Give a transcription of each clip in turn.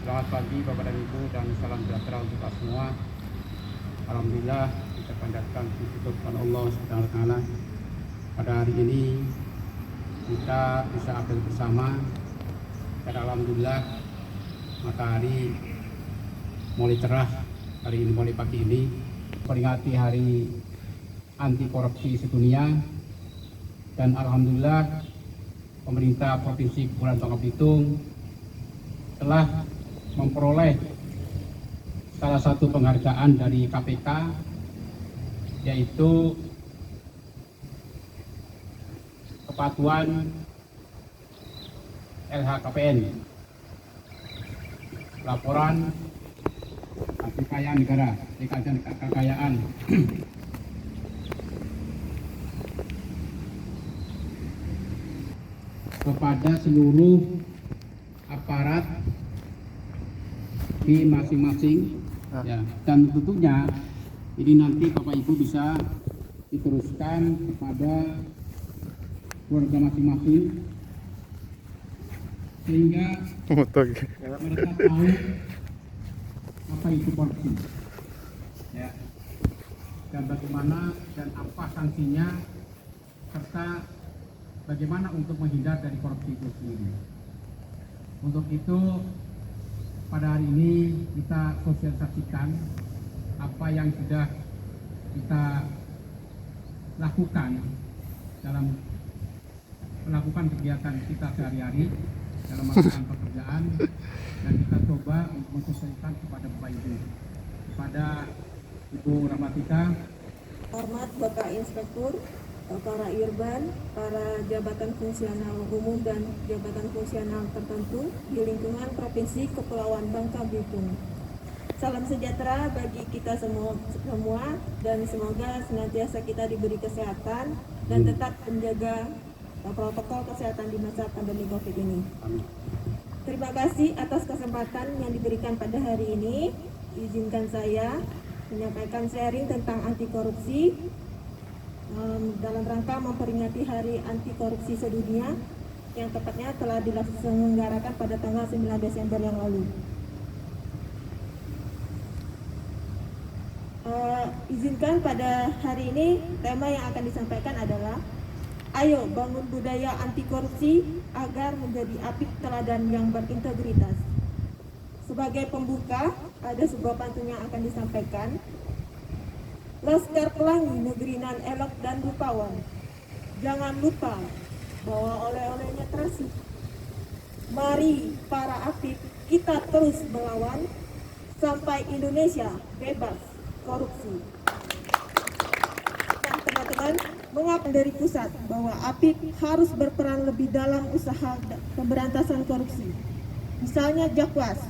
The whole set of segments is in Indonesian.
Selamat pagi Bapak dan Ibu dan salam sejahtera untuk kita semua. Alhamdulillah kita panjatkan puji kepada Allah Subhanahu wa taala. Pada hari ini kita bisa apel bersama dan alhamdulillah matahari mulai cerah hari ini, mulai pagi ini peringati hari anti korupsi sedunia, dan alhamdulillah pemerintah Provinsi Kepulauan Bangka Belitung telah memperoleh salah satu penghargaan dari KPK, yaitu kepatuhan LHKPN, laporan kekayaan negara, kekayaan kepada seluruh aparat di masing-masing ya, dan tentunya ini nanti Bapak Ibu bisa diteruskan kepada keluarga masing-masing sehingga mereka tahu apa itu korupsi ya, dan bagaimana dan apa sanksinya serta bagaimana untuk menghindar dari korupsi itu sendiri. Untuk itu pada hari ini kita sosialisasikan apa yang sudah kita lakukan dalam melakukan kegiatan kita sehari-hari dalam melakukan pekerjaan, dan kita coba untuk mensosialisasikan kepada Bapak Ibu, kepada Ibu Rahmatika. Hormat Bapak Inspektur, para Irban, para jabatan fungsional umum dan jabatan fungsional tertentu di lingkungan Provinsi Kepulauan Bangka Belitung. Salam sejahtera bagi kita semua dan semoga senantiasa kita diberi kesehatan dan tetap menjaga protokol kesehatan di masa pandemi COVID ini. Terima kasih atas kesempatan yang diberikan pada hari ini. Izinkan saya menyampaikan sharing tentang anti korupsi dalam rangka memperingati Hari Anti Korupsi Sedunia yang tepatnya telah diselenggarakan pada tanggal 9 Desember yang lalu. Izinkan pada hari ini tema yang akan disampaikan adalah ayo bangun budaya anti korupsi agar menjadi apik teladan yang berintegritas. Sebagai pembuka, ada sebuah pantun yang akan disampaikan. Laskar Pelangi negeri nan elok dan rupawan, jangan lupa bawa oleh-olehnya terasi. Mari para apik kita terus melawan sampai Indonesia bebas korupsi. Dan teman-teman, mengapa dari pusat bahwa apik harus berperan lebih dalam usaha pemberantasan korupsi. Misalnya Jakwas,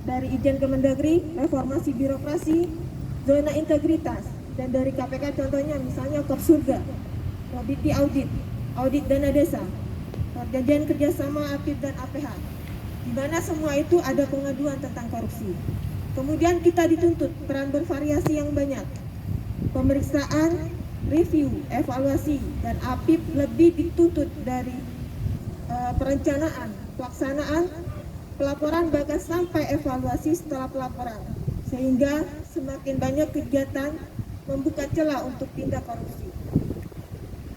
dari Ijen Kemendagri, reformasi birokrasi, zona integritas, dan dari KPK contohnya misalnya Kopsurga, Robiti audit dana desa, perjanjian kerjasama APIP dan APH, di mana semua itu ada pengaduan tentang korupsi. Kemudian kita dituntut peran bervariasi yang banyak, pemeriksaan, review, evaluasi, dan APIP lebih dituntut dari perencanaan, pelaksanaan, pelaporan bahkan sampai evaluasi setelah pelaporan, sehingga semakin banyak kegiatan membuka celah untuk tindak korupsi.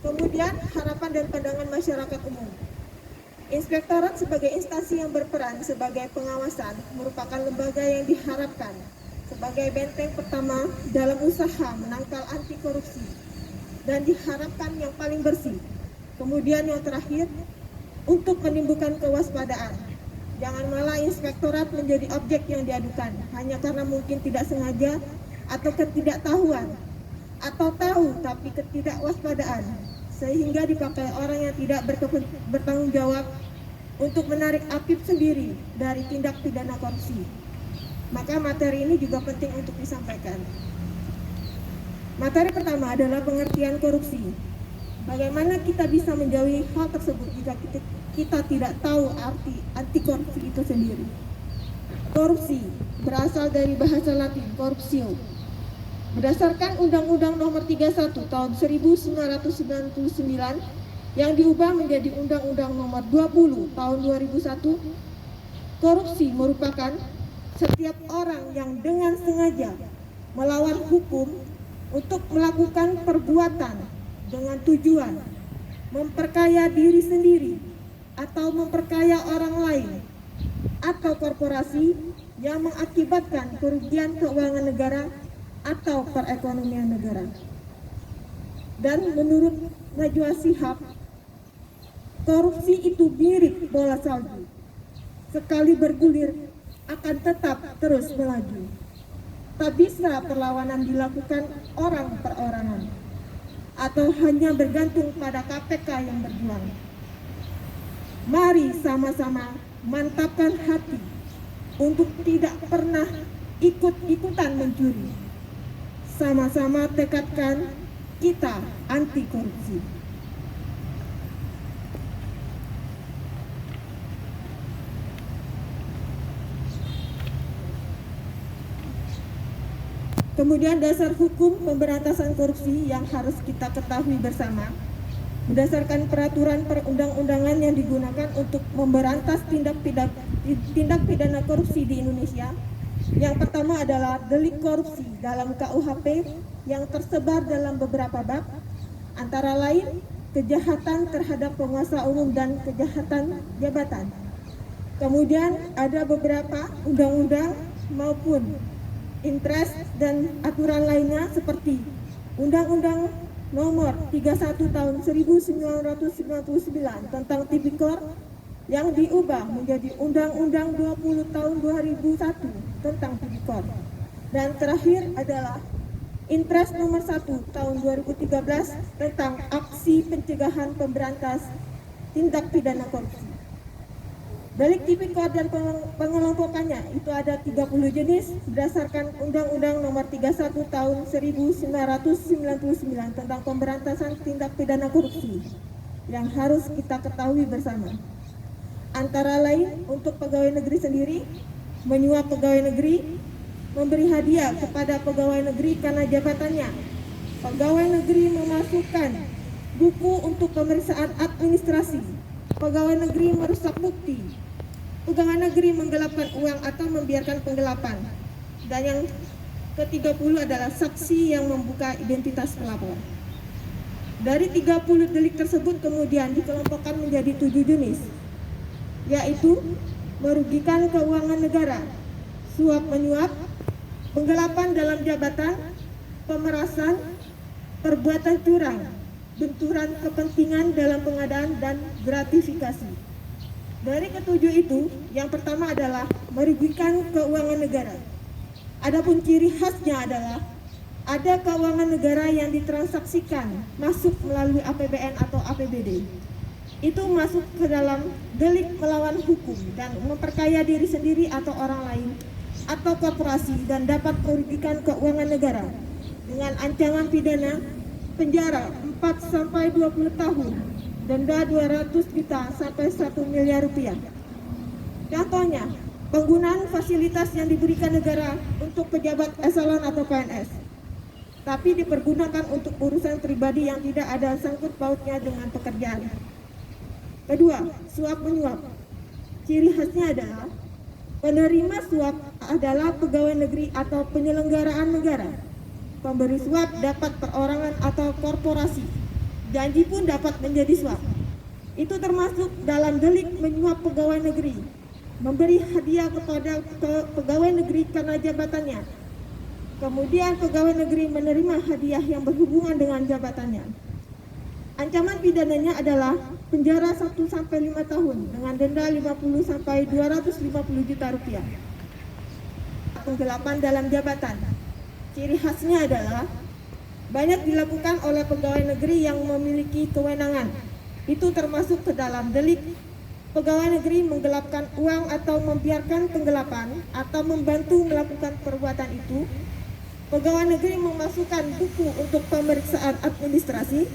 Kemudian harapan dan pandangan masyarakat umum. Inspektorat sebagai instansi yang berperan sebagai pengawasan merupakan lembaga yang diharapkan sebagai benteng pertama dalam usaha menangkal anti korupsi dan diharapkan yang paling bersih. Kemudian yang terakhir, untuk menimbulkan kewaspadaan. Jangan malah inspektorat menjadi objek yang diadukan hanya karena mungkin tidak sengaja atau ketidaktahuan, atau tahu tapi ketidakwaspadaan, sehingga dipakai orang yang tidak bertanggung jawab untuk menarik APIP sendiri dari tindak pidana korupsi. Maka materi ini juga penting untuk disampaikan. Materi pertama adalah pengertian korupsi. Bagaimana kita bisa menjauhi hal tersebut jika kita tidak tahu arti anti korupsi itu sendiri. Korupsi berasal dari bahasa Latin corruptio. Berdasarkan Undang-Undang Nomor 31 Tahun 1999 yang diubah menjadi Undang-Undang Nomor 20 Tahun 2001 Korupsi merupakan setiap orang yang dengan sengaja melawan hukum untuk melakukan perbuatan dengan tujuan memperkaya diri sendiri atau memperkaya orang lain atau korporasi yang mengakibatkan kerugian keuangan negara atau perekonomian negara. Dan menurut Najwa Shihab, korupsi itu mirip bola salju. Sekali bergulir akan tetap terus melaju. Tak bisa perlawanan dilakukan orang per orangan atau hanya bergantung pada KPK yang berjuang. Mari sama-sama mantapkan hati untuk tidak pernah ikut-ikutan mencuri. Sama-sama tekadkan kita anti korupsi. Kemudian dasar hukum pemberantasan korupsi yang harus kita ketahui bersama, berdasarkan peraturan perundang-undangan yang digunakan untuk memberantas tindak pidana korupsi di Indonesia. Yang pertama adalah delik korupsi dalam KUHP yang tersebar dalam beberapa bab, antara lain kejahatan terhadap penguasa umum dan kejahatan jabatan. Kemudian ada beberapa undang-undang maupun interest dan aturan lainnya seperti Undang-Undang Nomor 31 Tahun 1999 tentang Tipikor yang diubah menjadi Undang-Undang 20 Tahun 2001 tentang Tipikor. Dan terakhir adalah Inpres Nomor 1 Tahun 2013 tentang Aksi Pencegahan Pemberantas Tindak Pidana Korupsi. Delik tipikor dan pengelompokannya itu ada 30 jenis berdasarkan Undang-Undang Nomor 31 Tahun 1999 tentang Pemberantasan Tindak Pidana Korupsi yang harus kita ketahui bersama. Antara lain untuk pegawai negeri sendiri, menyuap pegawai negeri, memberi hadiah kepada pegawai negeri karena jabatannya, pegawai negeri memasukkan buku untuk pemeriksaan administrasi, pegawai negeri merusak bukti, pegawai negeri menggelapkan uang atau membiarkan penggelapan, dan yang ke-30 adalah saksi yang membuka identitas pelapor. Dari 30 delik tersebut kemudian dikelompokkan menjadi 7 jenis, yaitu merugikan keuangan negara, suap menyuap, penggelapan dalam jabatan, pemerasan, perbuatan curang, benturan kepentingan dalam pengadaan, dan gratifikasi. Dari ketujuh itu, yang pertama adalah merugikan keuangan negara. Adapun ciri khasnya adalah ada keuangan negara yang ditransaksikan masuk melalui APBN atau APBD. Itu masuk ke dalam delik melawan hukum dan memperkaya diri sendiri atau orang lain atau korporasi dan dapat merugikan keuangan negara dengan ancaman pidana penjara 4 sampai 20 tahun, denda 200 juta sampai 1 miliar rupiah. Contohnya, penggunaan fasilitas yang diberikan negara untuk pejabat eselon atau PNS, tapi dipergunakan untuk urusan pribadi yang tidak ada sangkut pautnya dengan pekerjaan. Kedua, suap menyuap. Ciri khasnya adalah penerima suap adalah pegawai negeri atau penyelenggaraan negara. Pemberi suap dapat perorangan atau korporasi. Janji pun dapat menjadi suap. Itu termasuk dalam delik menyuap pegawai negeri, memberi hadiah kepada pegawai negeri karena jabatannya. Kemudian pegawai negeri menerima hadiah yang berhubungan dengan jabatannya. Ancaman pidananya adalah penjara 1 sampai 5 tahun dengan denda 50 sampai 250 juta rupiah. Penggelapan dalam jabatan. Ciri khasnya adalah banyak dilakukan oleh pegawai negeri yang memiliki kewenangan. Itu termasuk ke dalam delik pegawai negeri menggelapkan uang atau membiarkan penggelapan atau membantu melakukan perbuatan itu. Pegawai negeri memasukkan buku untuk pemeriksaan administrasi.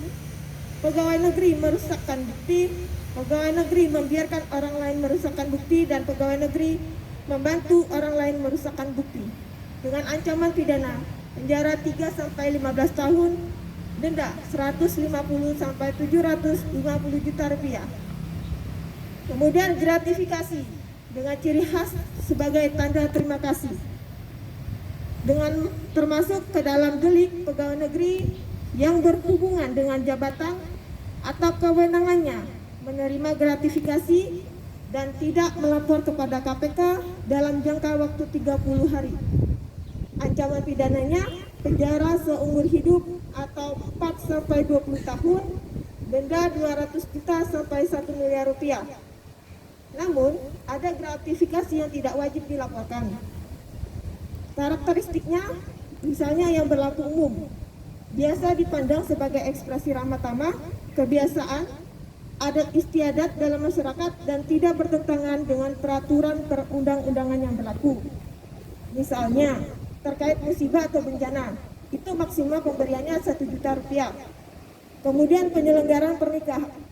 Pegawai negeri merusakkan bukti. Pegawai negeri membiarkan orang lain merusakkan bukti, dan pegawai negeri membantu orang lain merusakkan bukti. Dengan ancaman pidana penjara 3 sampai 15 tahun, denda 150 sampai 750 juta rupiah. Kemudian gratifikasi dengan ciri khas sebagai tanda terima kasih, dengan termasuk ke dalam delik pegawai negeri yang berhubungan dengan jabatan atau kewenangannya menerima gratifikasi dan tidak melapor kepada KPK dalam jangka waktu 30 hari. Ancaman pidananya penjara seumur hidup atau 4 sampai 20 tahun, denda 200 juta sampai 1 miliar rupiah. Namun, ada gratifikasi yang tidak wajib dilaporkan. Karakteristiknya, misalnya yang berlaku umum, biasa dipandang sebagai ekspresi ramah tamah, kebiasaan, adat istiadat dalam masyarakat, dan tidak bertentangan dengan peraturan perundang-undangan yang berlaku. Misalnya, terkait musibah atau bencana, itu maksimal pemberiannya 1 juta rupiah. Kemudian penyelenggaraan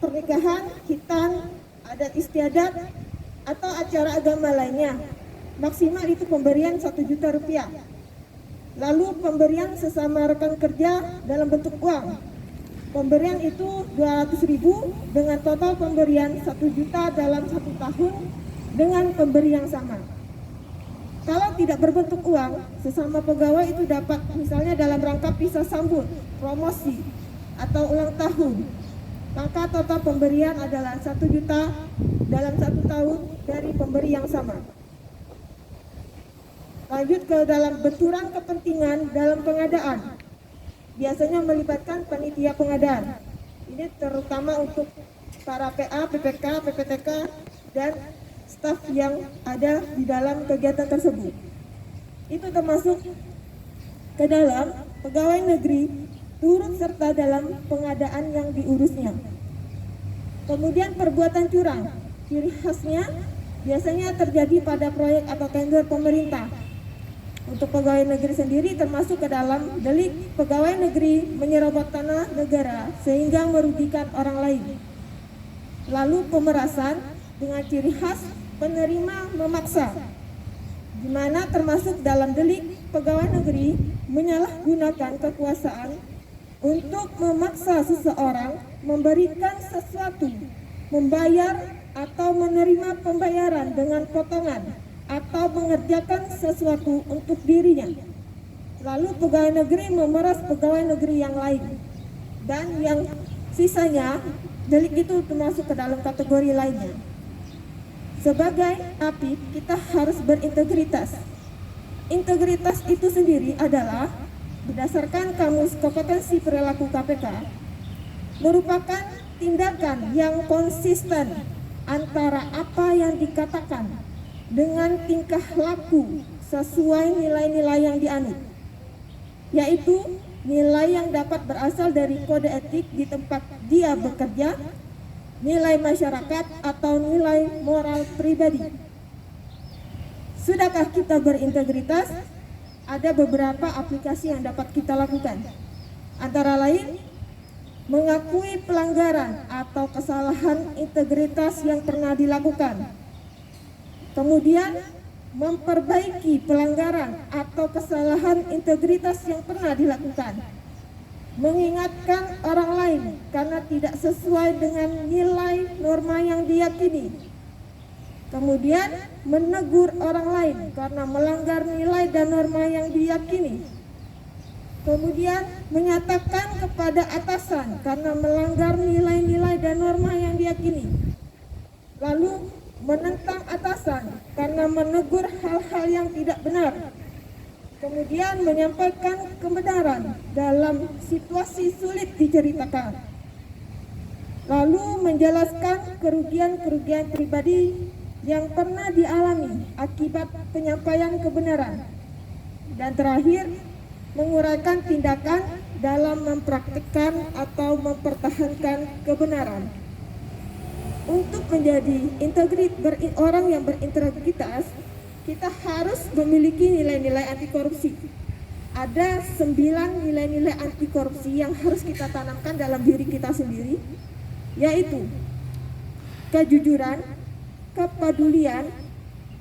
pernikahan, khitan, adat istiadat, atau acara agama lainnya, maksimal itu pemberian 1 juta rupiah. Lalu pemberian sesama rekan kerja dalam bentuk uang, pemberian itu 200.000 dengan total pemberian 1 juta dalam 1 tahun dengan pemberi yang sama. Kalau tidak berbentuk uang, sesama pegawai itu dapat misalnya dalam rangka pisah sambut, promosi, atau ulang tahun, maka total pemberian adalah 1 juta dalam 1 tahun dari pemberi yang sama. Lanjut ke dalam benturan kepentingan dalam pengadaan. Biasanya melibatkan panitia pengadaan. Ini terutama untuk para PA, PPK, PPTK, dan staf yang ada di dalam kegiatan tersebut. Itu termasuk ke dalam pegawai negeri turut serta dalam pengadaan yang diurusnya. Kemudian perbuatan curang, ciri khasnya biasanya terjadi pada proyek atau tender pemerintah. Untuk pegawai negeri sendiri termasuk ke dalam delik pegawai negeri menyerobot tanah negara sehingga merugikan orang lain. Lalu pemerasan dengan ciri khas penerima memaksa, di mana termasuk dalam delik pegawai negeri menyalahgunakan kekuasaan untuk memaksa seseorang memberikan sesuatu, membayar atau menerima pembayaran dengan potongan atau mengerjakan sesuatu untuk dirinya. Lalu pegawai negeri memeras pegawai negeri yang lain, dan yang sisanya delik itu termasuk ke dalam kategori lainnya. Sebagai APIP kita harus berintegritas. Integritas itu sendiri adalah berdasarkan Kamus Kompetensi Perilaku KPK, merupakan tindakan yang konsisten antara apa yang dikatakan dengan tingkah laku sesuai nilai-nilai yang dianut, yaitu nilai yang dapat berasal dari kode etik di tempat dia bekerja, nilai masyarakat, atau nilai moral pribadi. Sudahkah kita berintegritas? Ada beberapa aplikasi yang dapat kita lakukan, antara lain mengakui pelanggaran atau kesalahan integritas yang pernah dilakukan, kemudian memperbaiki pelanggaran atau kesalahan integritas yang pernah dilakukan, mengingatkan orang lain karena tidak sesuai dengan nilai norma yang diyakini, kemudian menegur orang lain karena melanggar nilai dan norma yang diyakini, kemudian menyatakan kepada atasan karena melanggar nilai-nilai dan norma yang diyakini, lalu menentang atasan karena menegur hal-hal yang tidak benar, kemudian menyampaikan kebenaran dalam situasi sulit diceritakan, lalu menjelaskan kerugian-kerugian pribadi yang pernah dialami akibat penyampaian kebenaran, dan terakhir menguraikan tindakan dalam mempraktikkan atau mempertahankan kebenaran. Untuk menjadi orang yang berintegritas, kita harus memiliki nilai-nilai anti korupsi. Ada 9 nilai-nilai anti korupsi yang harus kita tanamkan dalam diri kita sendiri, yaitu kejujuran, kepedulian,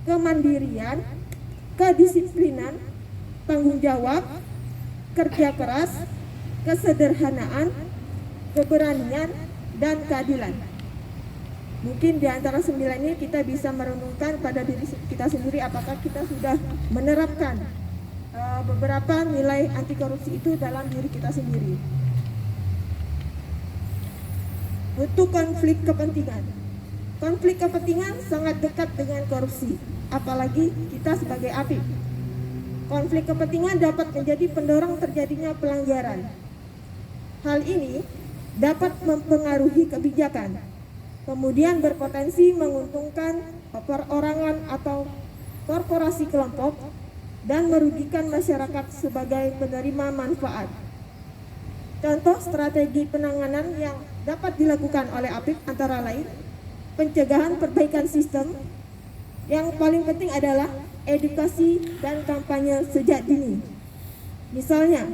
kemandirian, kedisiplinan, tanggung jawab, kerja keras, kesederhanaan, keberanian, dan keadilan. Mungkin di antara 9 ini kita bisa merenungkan pada diri kita sendiri apakah kita sudah menerapkan beberapa nilai anti korupsi itu dalam diri kita sendiri. Untuk konflik kepentingan. Konflik kepentingan sangat dekat dengan korupsi, apalagi kita sebagai APIK. Konflik kepentingan dapat menjadi pendorong terjadinya pelanggaran. Hal ini dapat mempengaruhi kebijakan, kemudian berpotensi menguntungkan perorangan atau korporasi kelompok dan merugikan masyarakat sebagai penerima manfaat. Contoh strategi penanganan yang dapat dilakukan oleh APIK antara lain pencegahan perbaikan sistem, yang paling penting adalah edukasi dan kampanye sejak dini. Misalnya,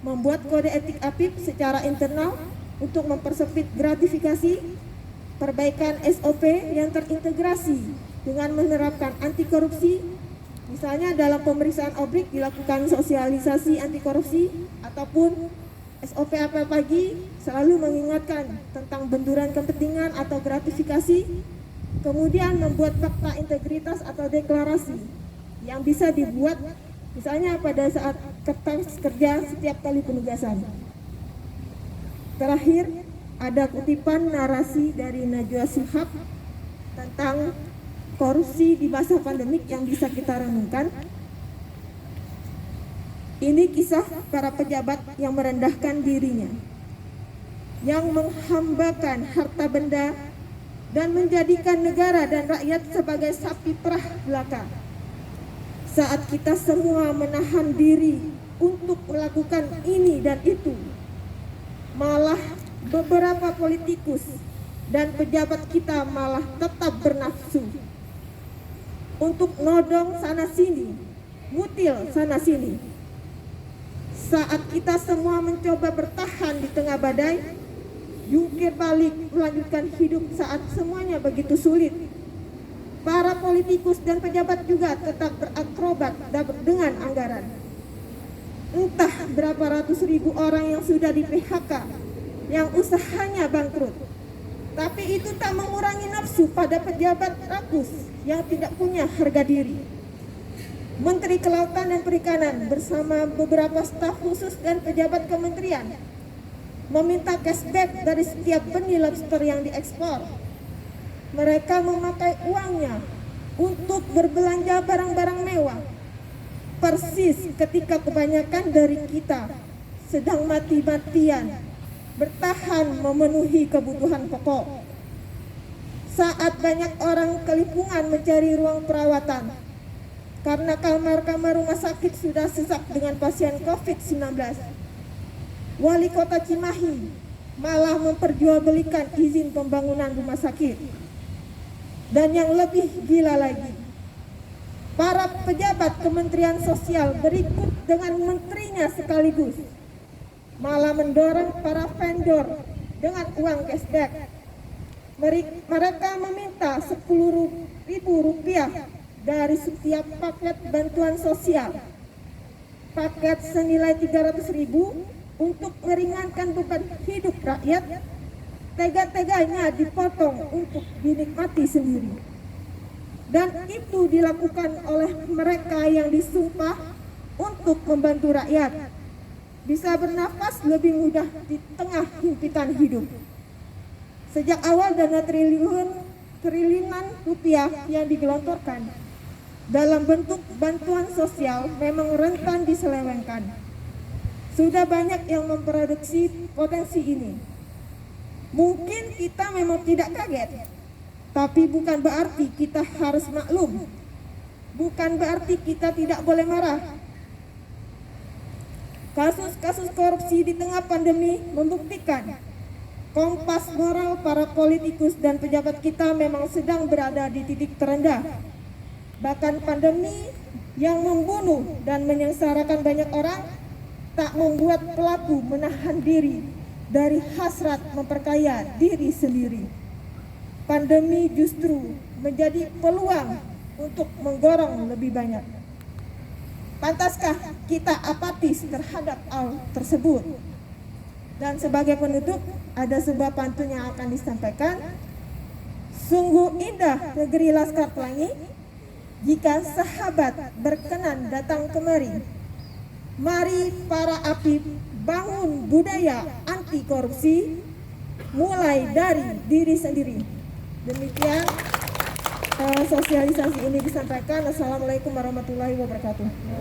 membuat kode etik APIK secara internal untuk mempersempit gratifikasi, perbaikan SOP yang terintegrasi dengan menerapkan anti korupsi. Misalnya dalam pemeriksaan objek dilakukan sosialisasi anti korupsi ataupun SOP apel pagi selalu mengingatkan tentang benturan kepentingan atau gratifikasi, kemudian membuat fakta integritas atau deklarasi yang bisa dibuat misalnya pada saat kertas kerja setiap kali penugasan. Terakhir, ada kutipan narasi dari Najwa Shihab tentang korupsi di masa pandemik yang bisa kita renungkan. Ini kisah para pejabat yang merendahkan dirinya, yang menghambakan harta benda dan menjadikan negara dan rakyat sebagai sapi perah belaka. Saat kita semua menahan diri untuk melakukan ini dan itu, malah beberapa politikus dan pejabat kita malah tetap bernafsu untuk nodong sana sini, ngutil sana sini. Saat kita semua mencoba bertahan di tengah badai, jungkir balik melanjutkan hidup saat semuanya begitu sulit, para politikus dan pejabat juga tetap berakrobat dengan anggaran. Entah berapa ratus ribu orang yang sudah di PHK, yang usahanya bangkrut. Tapi itu tak mengurangi nafsu pada pejabat rakus yang tidak punya harga diri. Menteri Kelautan dan Perikanan bersama beberapa staf khusus dan pejabat kementerian meminta cashback dari setiap benih lobster yang diekspor. Mereka memakai uangnya untuk berbelanja barang-barang mewah, persis ketika kebanyakan dari kita sedang mati-matian bertahan memenuhi kebutuhan pokok. Saat banyak orang kelimpungan mencari ruang perawatan karena kamar-kamar rumah sakit sudah sesak dengan pasien COVID-19, Wali Kota Cimahi malah memperjualbelikan izin pembangunan rumah sakit. Dan yang lebih gila lagi, para pejabat Kementerian Sosial berikut dengan menterinya sekaligus malah mendorong para vendor dengan uang cashback. Mereka meminta Rp10.000 dari setiap paket bantuan sosial, paket senilai Rp300.000 untuk meringankan beban hidup rakyat, tega-teganya dipotong untuk dinikmati sendiri. Dan itu dilakukan oleh mereka yang disumpah untuk membantu rakyat bisa bernafas lebih mudah di tengah himpitan hidup. Sejak awal dana triliunan rupiah yang digelontorkan dalam bentuk bantuan sosial memang rentan diselewengkan. Sudah banyak yang memproduksi potensi ini. Mungkin kita memang tidak kaget, tapi bukan berarti kita harus maklum. Bukan berarti kita tidak boleh marah. Kasus-kasus korupsi di tengah pandemi membuktikan kompas moral para politikus dan pejabat kita memang sedang berada di titik terendah. Bahkan pandemi yang membunuh dan menyengsarakan banyak orang tak membuat pelaku menahan diri dari hasrat memperkaya diri sendiri. Pandemi justru menjadi peluang untuk menggorong lebih banyak. Pantaskah kita apatis terhadap hal tersebut? Dan sebagai penutup, ada sebuah pantun yang akan disampaikan. Sungguh indah negeri Laskar Pelangi. Jika sahabat berkenan datang kemari, mari para Apip bangun budaya anti korupsi mulai dari diri sendiri. Demikian sosialisasi ini disampaikan. Assalamualaikum warahmatullahi wabarakatuh.